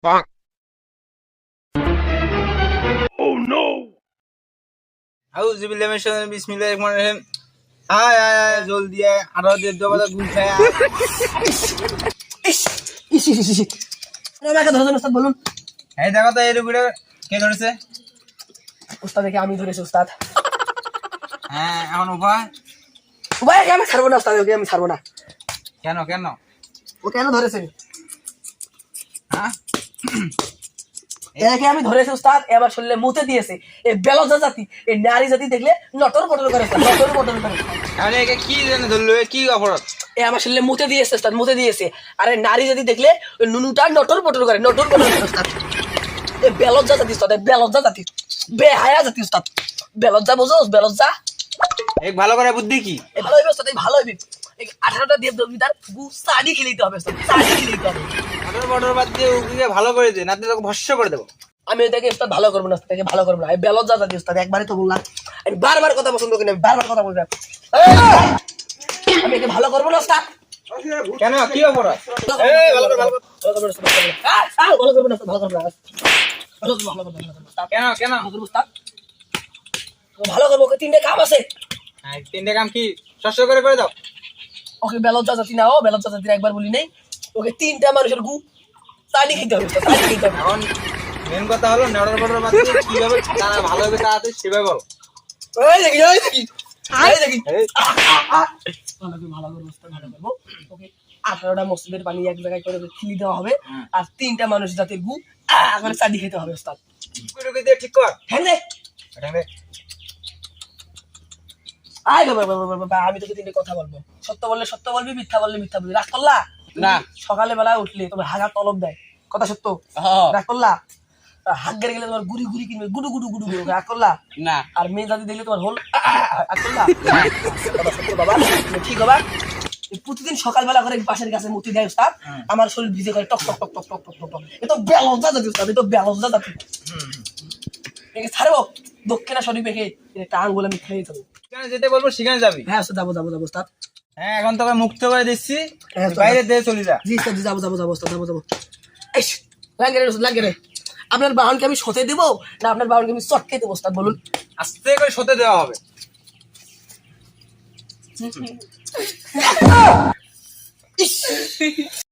Bonk. Oh no! আউযু বিল্লাহি মিনাশ শাইতানির বিসমিল্লাহির রহমানির রহিম। আয় আয় আয় জলদি আয়, আরো দেড় দবাদা গুছায় আয়। আমাকে ধরেছেন ওস্তাদ, বলুন। এই দেখো তো এর উপরে কে ধরেছে? ওস্তাদকে আমি ধরেছি ওস্তাদ। হ্যাঁ, এখন উপায় ওকে আমি ছাড়বো না ওস্তাদ, ওকে আমি ছাড়বো না। কেন কেন? ও কেন ধরেছেন? হ্যাঁ, একে আমি ধরেছি ওস্তাদ, এ আমার শরীরে মুতে দিয়েছে। এই বেলজা জাতি, এই নারী জাতি দেখলে নটর পটর করে ওস্তাদ, নটর পটর করে। তাহলে একে কি জানে ধরলো? এ কি অপরাধ? এ আমার শরীরে মুতে দিয়েছে ওস্তাদ, মুতে দিয়েছে। আরে নারী জাতি দেখলে ওই নুনুটা নটর পটর করে, নটর পটর করে ওস্তাদ। এই বেলজা জাতি ওস্তাদ, এই বেলজা জাতি, বেহায়া জাতি ওস্তাদ। বেলজা বোঝোস? বেলজা এক ভালো করে বুদ্ধি কি? এই ভালো হইবে ওস্তাদ, এই ভালো হইবে। এই 18টা দেব দেবীদার গু সাড়ি খেলে দিতে হবে ওস্তাদ, সাড়ি খেলে দিতে হবে। মোটর মোটর বাদ দিয়ে ওকে ভালো করে দে, না তো তোকে ভস্য করে দেবো। আমি এটাকে ওস্তাদ ভালো করবো না, ওস্তাদকে ভালো করবো না। এই বেলজা জাতি ওস্তাদ, একবারই তো বললাম। আমি বারবার কথা পছন্দ করি না, আমি বারবার কথা বললাম। আমি একে ভালো করবো না ওস্তাদ। কেন কি অপরাধ? এই ভালো করে, ভালো করে, ভালো করবো না ওস্তাদ, ভালো করবো না। ভালো করবো না ওস্তাদ, ভালো করবো না। ভালো করবো, ভালো করবো, ভালো করবো ওস্তাদ। কেন কেন? ভালো করবো ওস্তাদ। ভালো করবো, ওকে 3টে কাম আছে। হ্যাঁ, তিনটে কাম কি শস্য করে দাও। ওকে বেলজা জাতি না, ও বেলজা জাতির একবার বলি নেই। ওকে 3টা মানুষের গু চালি খেতে হবে ওস্তাদ, চালি খেতে হবে। এখন মেন কথা হলো নেড়র বড়র বাদ দিয়ে কিভাবে তারা ভালো হবে তাড়াতাড়ি সেভাবে বলো। এই দেখি, এই দেখি, এই দেখি। এই, ভালো করে, ভালো করবো ওস্তাদ, ভালো করবো। ওকে 18টা মসজিদের পানি এক জায়গায় করে খিলি দেওয়া হবে, আর 3টা মানুষ জাতির গু করে চালি খেতে হবে ওস্তাদ। কুড়ি দিয়ে ঠিক কর। হ্যাঁ রে, এটা নে। আয় বাবা, বাবা, বাবা, বাবা, আমি তোকে 3টে কথা বলবো। সত্য বললে সত্য বলবি, মিথ্যা বললে মিথ্যা বলবি। রাগ করলা? না। সকালে বেলা উঠলে তোমার হাগা তলব দেয়, কথা সত্য? রাগ করলা? হাগের গেলে তোমার গুড়ি গুড়ি কিনবে, গুডু গুডু গুডু গুডু, রাগ করলা? না। আর মেয়ে জাতি দেখলে তোমার হোল, রাগ করলা? কথা সত্য বাবা, তুমি ঠিক বাবা। প্রতিদিন সকালবেলা করে পাশের গাছে মুতি দেয় উস্তাদ, আমার শরীর ভিজে করে টক টক টক টক টক টক টক টক। এ তো বেলজা জাতি উস্তাদ, এ তো বেলজা জাতি। একে ছাড়বো দক্ষিণা শরীফ, একে একটা আঙ্গুল আমি খেয়ে যাবো। যেখানে যেতে বলবো সেখানে যাবি। হ্যাঁ উস্তাদ, যাবো যাবো যাবো উস্তাদ। হ্যাঁ, এখন তোকে মুক্ত করে দিচ্ছি, হ্যাঁ, বাইরে দিয়ে চলে যা। জি উস্তাদ, জি, যাবো যাবো যাবো উস্তাদ, যাবো যাবো। ইস, লাগে রে উস্তাদ, লাগে রে। আপনার বাহনকে আমি সতে দেবো না আপনার বাহনকে আমি চটকে দেবো উস্তাদ, বলুন? আস্তে করে সতে দেওয়া হবে। ইস